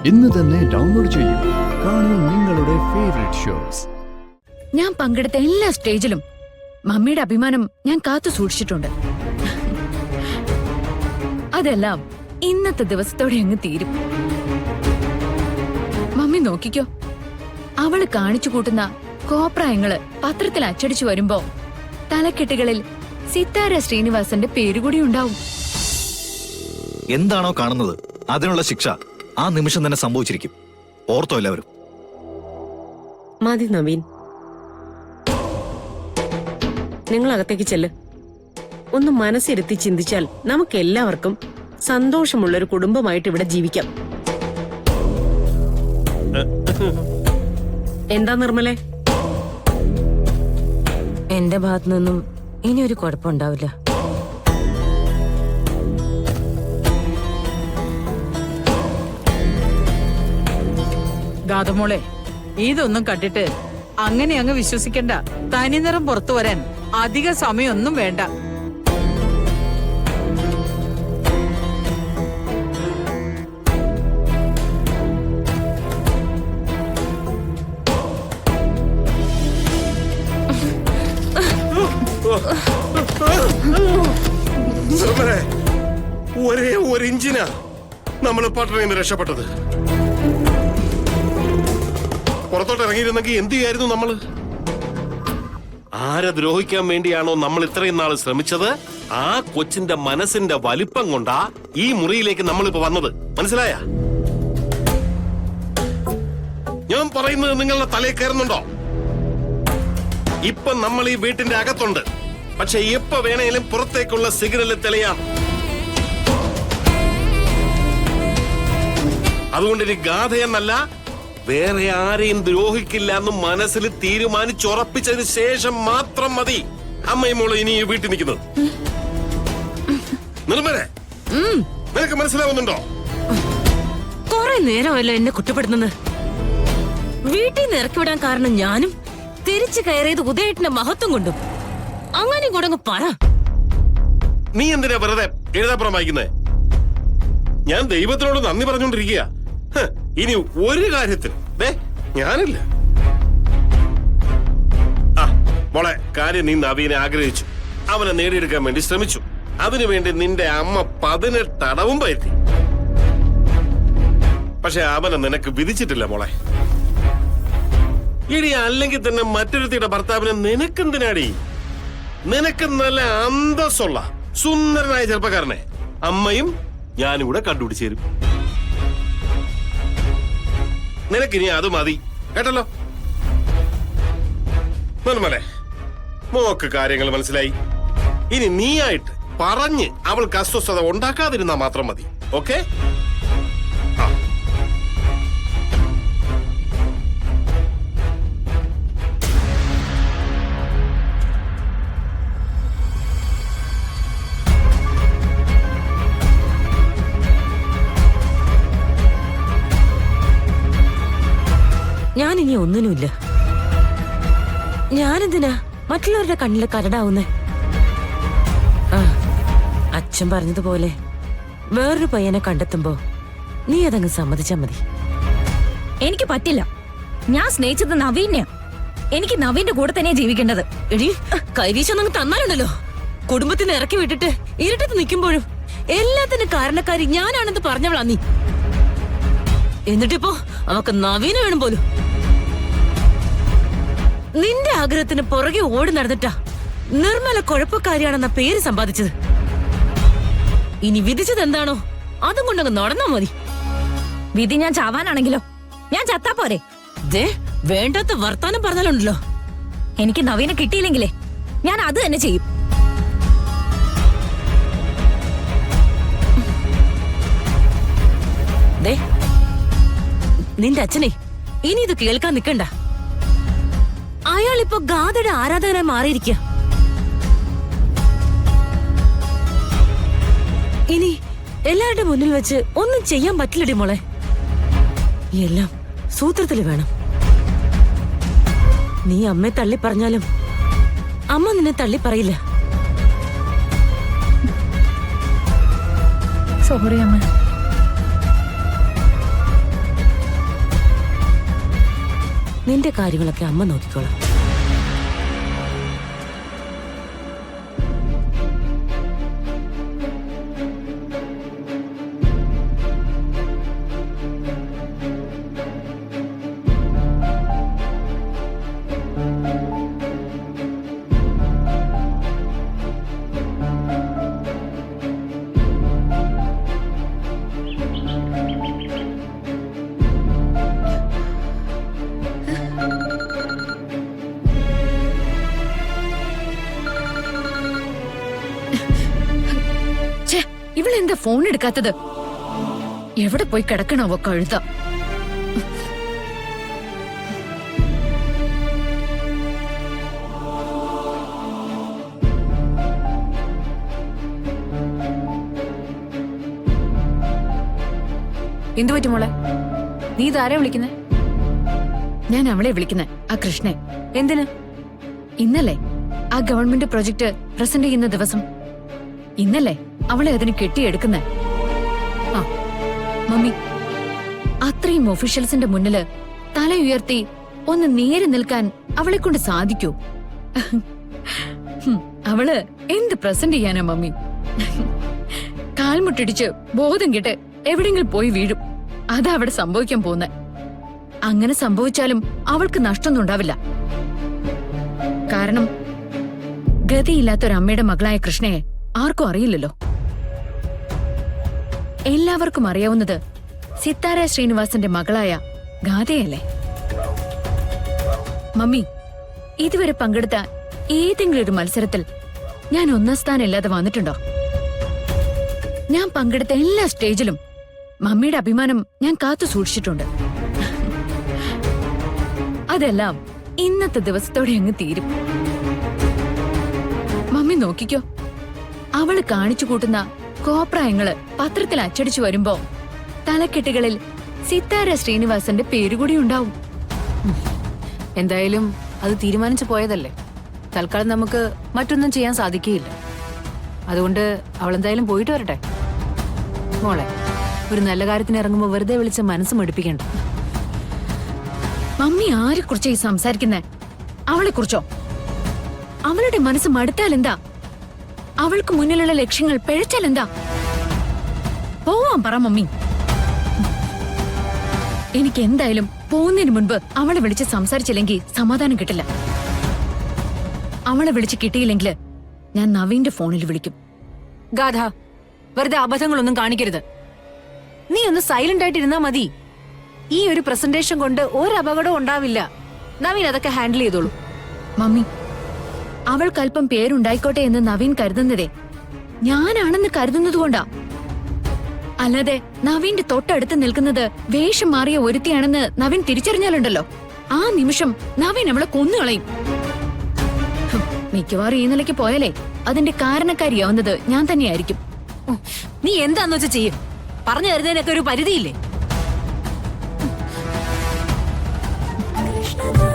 ഇന്ന് തന്നെ ഡൗൺലോഡ് ചെയ്യൂ. കാണൂ നിങ്ങളുടെ ഫേവറേറ്റ് ഷോസ്. ഞാൻ പങ്കെടുത്ത എല്ലാ സ്റ്റേജിലും മമ്മിയുടെ അഭിമാനം ഞാൻ കാത്തു സൂക്ഷിച്ചിട്ടുണ്ട്. അതെല്ലാം ഇന്നത്തെ ദിവസത്തോടെ അങ്ങ് തീരും. മമ്മി നോക്കിക്കോ, അവള് കാണിച്ചു കൂട്ടുന്ന കോപ്രായങ്ങള് പത്രത്തിൽ അച്ചടിച്ചു വരുമ്പോ തലക്കെട്ടുകളിൽ സിത്താര ശ്രീനിവാസന്റെ പേരുകൂടി ഉണ്ടാവും. എന്താണോ കാണുന്നത് അതിനുള്ള ശിക്ഷ ആ നിമിഷം തന്നെ സംഭവിച്ചിരിക്കും. ഓർത്തോ എല്ലാവരും. മതി നവീൻ, നിങ്ങൾ അകത്തേക്ക് ചെല്ല്. ഒന്ന് മനസ്സിരുത്തി ചിന്തിച്ചാൽ നമുക്ക് എല്ലാവർക്കും സന്തോഷമുള്ളൊരു കുടുംബമായിട്ട് ഇവിടെ ജീവിക്കാം. എന്താ നിർമ്മലേ? എന്റെ ഭാഗത്തു നിന്നും ഇനി ഒരു കുഴപ്പമുണ്ടാവില്ല. ഗാതമോളെ, ഇതൊന്നും കണ്ടിട്ട് അങ്ങനെ അങ്ങ് വിശ്വസിക്കണ്ട. തനിനിറം പുറത്തു വരാൻ അധിക സമയമൊന്നും വേണ്ട. ഒരേ ഒരു ഇഞ്ചിനാ നമ്മൾ പട്ടണയിൽ നിന്ന് രക്ഷപ്പെട്ടത്. പുറത്തോട്ട് ഇറങ്ങിയിരുന്നെങ്കിൽ എന്ത് ചെയ്യായിരുന്നു നമ്മള്? ആരെ ദ്രോഹിക്കാൻ വേണ്ടിയാണോ നമ്മൾ ഇത്രയും നാൾ ശ്രമിച്ചത്, ആ കൊച്ചിന്റെ മനസ്സിന്റെ വലിപ്പം കൊണ്ടാ ഈ മുറിയിലേക്ക് നമ്മളിപ്പോ വന്നത്. മനസ്സിലായ? ഞാൻ പറയുന്നത് നിങ്ങളുടെ തലയിൽ കയറുന്നുണ്ടോ? ഇപ്പൊ നമ്മൾ ഈ വീട്ടിന്റെ അകത്തുണ്ട്, പക്ഷെ എപ്പോ വേണേലും പുറത്തേക്കുള്ള സിഗ്നൽ തെളിയാം. അതുകൊണ്ട് ഇനി ഗാഥയെന്നല്ല, വേറെ ആരെയും ദ്രോഹിക്കില്ല എന്ന് മനസ്സിൽ തീരുമാനിച്ചുറപ്പിച്ചതിന് ശേഷം മാത്രം മതി അമ്മയും മോള് ഇനി ഈ വീട്ടിൽ നിൽക്കുന്നത്. നിർമ്മലേ, നിനക്ക് മനസ്സിലാവുന്നുണ്ടോ? കുറെ നേരമല്ലോ എന്നെ കുറ്റപ്പെടുത്തുന്നത്. വീട്ടിൽ നിന്ന് ഇറക്കി വിടാൻ കാരണം ഞാനും തിരിച്ചു കയറിയത് ഉദയേട്ടന്റെ മഹത്വം കൊണ്ടും. അങ്ങനെ കൂടെ അങ്ങ് പറ. നീ എന്തിനാ വെറുതെ എഴുതാപ്പുറം വായിക്കുന്നേ? ഞാൻ ദൈവത്തിനോട് നന്ദി പറഞ്ഞോണ്ടിരിക്കുക. ഇനി ഒരു കാര്യത്തിൽ ഞാനില്ല. ആ മോളെ, കാര്യം നീ നവീനെ ആഗ്രഹിച്ചു, അവനെ നേടിയെടുക്കാൻ വേണ്ടി ശ്രമിച്ചു. അതിനുവേണ്ടി നിന്റെ അമ്മ 18 അടവും പയറ്റി. പക്ഷെ അവനെ നിനക്ക് വിധിച്ചിട്ടില്ല മോളെ. ഇനി അല്ലെങ്കിൽ തന്നെ മറ്റൊരുത്തിയുടെ ഭർത്താവിനെ നിനക്കെന്തിനാടി? നിനക്ക് നല്ല അന്തസ്സുള്ള സുന്ദരനായ ചെറുപ്പക്കാരനെ അമ്മയും ഞാനും കൂടെ കണ്ടുപിടിച്ചു തരും. നിനക്കിനി അത് മതി, കേട്ടല്ലോ? നിർമ്മലേ, മോക്ക് കാര്യങ്ങൾ മനസ്സിലായി. ഇനി നീയായിട്ട് പറഞ്ഞ് അവൾക്ക് അസ്വസ്ഥത ഉണ്ടാക്കാതിരുന്നാ മാത്രം മതി. ഓക്കെ? ഞാനിനി ഒന്നിനുമില്ല. ഞാനെന്തിനാ മറ്റുള്ളവരുടെ കണ്ണിലെ കരടാവുന്നേ? അച്ഛൻ പറഞ്ഞതുപോലെ വേറൊരു പയ്യനെ കണ്ടെത്തുമ്പോ നീ അതങ്ങ് സമ്മതിച്ചാ മതി. എനിക്ക് പറ്റില്ല. ഞാൻ സ്നേഹിച്ചത് നവീനെ. എനിക്ക് നവീന്റെ കൂടെ തന്നെ ജീവിക്കേണ്ടത്. എടി, കൈവീശൊന്നങ്ങ് തന്നാലുണ്ടല്ലോ. കുടുംബത്തിന് ഇറക്കി വിട്ടിട്ട് ഇരുട്ടത്ത് നിൽക്കുമ്പോഴും എല്ലാത്തിനും കാരണക്കാരി ഞാനാണെന്ന് പറഞ്ഞവളാ നീ. എന്നിട്ടിപ്പോ അവക്ക് നവീന വേണം പോലും. നിന്റെ ആഗ്രഹത്തിന് പുറകെ ഓടി നടന്നിട്ടാ നിർമ്മല കുഴപ്പക്കാരിയാണെന്ന പേര് സമ്പാദിച്ചത്. ഇനി വിധിച്ചത് എന്താണോ അതും കൊണ്ടങ്ങ് നടന്നാ മതി. വിധി ഞാൻ ചാവാനാണെങ്കിലോ ഞാൻ ചത്താ പോരെ? വേണ്ടാത്ത വർത്താനം പറഞ്ഞാലുണ്ടല്ലോ. എനിക്ക് നവീനെ കിട്ടിയില്ലെങ്കിലേ ഞാൻ അത് തന്നെ ചെയ്യും. നിന്റെ അച്ഛനെ ഇനി ഇത് കേൾക്കാൻ നിക്കണ്ട. അയാളിപ്പോ ഗാഥയുടെ ആരാധകനായി മാറിയിരിക്കുക. ഇനി എല്ലാവരുടെ മുന്നിൽ വെച്ച് ഒന്നും ചെയ്യാൻ പറ്റില്ലടി മോളെ. എല്ലാം സൂത്രത്തില് വേണം. നീ അമ്മയെ തള്ളി പറഞ്ഞാലും അമ്മ നിന്നെ തള്ളി പറയില്ല. സോറി അമ്മ. നിന്റെ കാര്യങ്ങളൊക്കെ അമ്മ നോക്കിക്കോളാം. ഇവളെന്താ ഫോൺ എടുക്കാത്തത്? എവിടെ പോയി കിടക്കണവോ കഴുത. എന്തു പറ്റി മോളെ? നീ ഇതാരെ വിളിക്കുന്നേ? ഞാൻ അവളെ വിളിക്കുന്നെ, ആ കൃഷ്ണെ. എന്തിന്? ഇന്നലെ ആ ഗവൺമെന്റ് പ്രൊജക്ട് പ്രസന്റ് ചെയ്യുന്ന ദിവസം. ഇന്നലെ അവളെ അതിന് കെട്ടിയെടുക്കുന്നേ. ആ മമ്മി, അത്രയും ഒഫീഷ്യൽസിന്റെ മുന്നില് തല ഉയർത്തി ഒന്ന് നേരെ നിൽക്കാൻ അവളെ കൊണ്ട് സാധിക്കൂ? അവള് എന്ത് പ്രസന്റ് ചെയ്യാനാ മമ്മി? കാൽമുട്ടിടിച്ച് ബോധം കെട്ട് എവിടെങ്കിലും പോയി വീഴും. അതാ അവിടെ സംഭവിക്കാൻ പോകുന്നെ. അങ്ങനെ സംഭവിച്ചാലും അവൾക്ക് നഷ്ടമൊന്നും ഉണ്ടാവില്ല. കാരണം ഗതിയില്ലാത്തൊരമ്മയുടെ മകളായ കൃഷ്ണയെ ആർക്കും അറിയില്ലല്ലോ. എല്ലാവർക്കും അറിയാവുന്നത് സിത്താര ശ്രീനിവാസന്റെ മകളായ ഗാഥയല്ലേ. മമ്മി, ഇതുവരെ പങ്കെടുത്ത ഏതെങ്കിലും ഒരു മത്സരത്തിൽ ഞാൻ ഒന്നാം സ്ഥാനം ഇല്ലാതെ വന്നിട്ടുണ്ടോ? ഞാൻ പങ്കെടുത്ത എല്ലാ സ്റ്റേജിലും മമ്മിയുടെ അഭിമാനം ഞാൻ കാത്തു സൂക്ഷിച്ചിട്ടുണ്ട്. അതെല്ലാം ഇന്നത്തെ ദിവസത്തോടെ അങ്ങ് തീരും. മമ്മി നോക്കിക്കോ, അവള് കാണിച്ചു കൂട്ടുന്ന കോപ്രായങ്ങള് പത്രത്തിൽ അച്ചടിച്ചു വരുമ്പോ തലക്കെട്ടുകളിൽ സിത്താര ശ്രീനിവാസന്റെ പേരുകൂടി ഉണ്ടാവും. എന്തായാലും അത് തീരുമാനിച്ചു പോയതല്ലേ. തൽക്കാലം നമുക്ക് മറ്റൊന്നും ചെയ്യാൻ സാധിക്കുകയില്ല. അതുകൊണ്ട് അവളെന്തായാലും പോയിട്ട് വരട്ടെ. മോളെ, ഒരു നല്ല കാര്യത്തിന് ഇറങ്ങുമ്പോ വെറുതെ വിളിച്ച് മനസ്സ് മടുപ്പിക്കണ്ട. മമ്മി ആരെ കുറിച്ചാ ഈ സംസാരിക്കുന്നേ? അവളെ കുറിച്ചോ? അവളുടെ മനസ്സ് മടുത്താൽ എന്താ? അവൾക്ക് മുന്നിലുള്ള ലക്ഷ്യങ്ങൾ പിഴച്ചാൽ എന്താ? പോവാൻ പറ മമ്മി. എനിക്ക് എന്തായാലും പോകുന്നതിന് മുൻപ് അവളെ വിളിച്ച് സംസാരിച്ചില്ലെങ്കിൽ സമാധാനം കിട്ടില്ല. അവളെ വിളിച്ച് കിട്ടിയില്ലെങ്കിൽ ഞാൻ നവീന്റെ ഫോണിൽ വിളിക്കും. ഗാഥ, വെറുതെ അബദ്ധങ്ങളൊന്നും കാണിക്കരുത്. നീ ഒന്ന് സൈലന്റ് ആയിട്ട് ഇരുന്നാ മതി. ഈ ഒരു പ്രസന്റേഷൻ കൊണ്ട് ഒരു അപകടവും ഉണ്ടാവില്ല. നവീൻ അതൊക്കെ ഹാൻഡിൽ ചെയ്തോളൂ. മമ്മി, അവൾക്കല്പം പേരുണ്ടായിക്കോട്ടെ എന്ന് നവീൻ കരുതുന്നതേ ഞാനാണെന്ന് കരുതുന്നതുകൊണ്ടാ. അല്ലാതെ നവീന്റെ തൊട്ടടുത്ത് നിൽക്കുന്നത് വേഷം മാറിയ ഒരുത്തിയാണെന്ന് നവീൻ തിരിച്ചറിഞ്ഞാലുണ്ടല്ലോ, ആ നിമിഷം നവീൻ അവളെ കൊന്നുകളയും. മിക്കവാറും ഈ നിലയ്ക്ക് പോയാലേ അതിന്റെ കാരണക്കാരിയാവുന്നത് ഞാൻ തന്നെയായിരിക്കും. നീ എന്താന്ന് വെച്ചാ ചെയ്യും. പറഞ്ഞു തരുന്നതിനൊക്കെ ഒരു പരിധിയില്ലേ? കൃഷ്ണ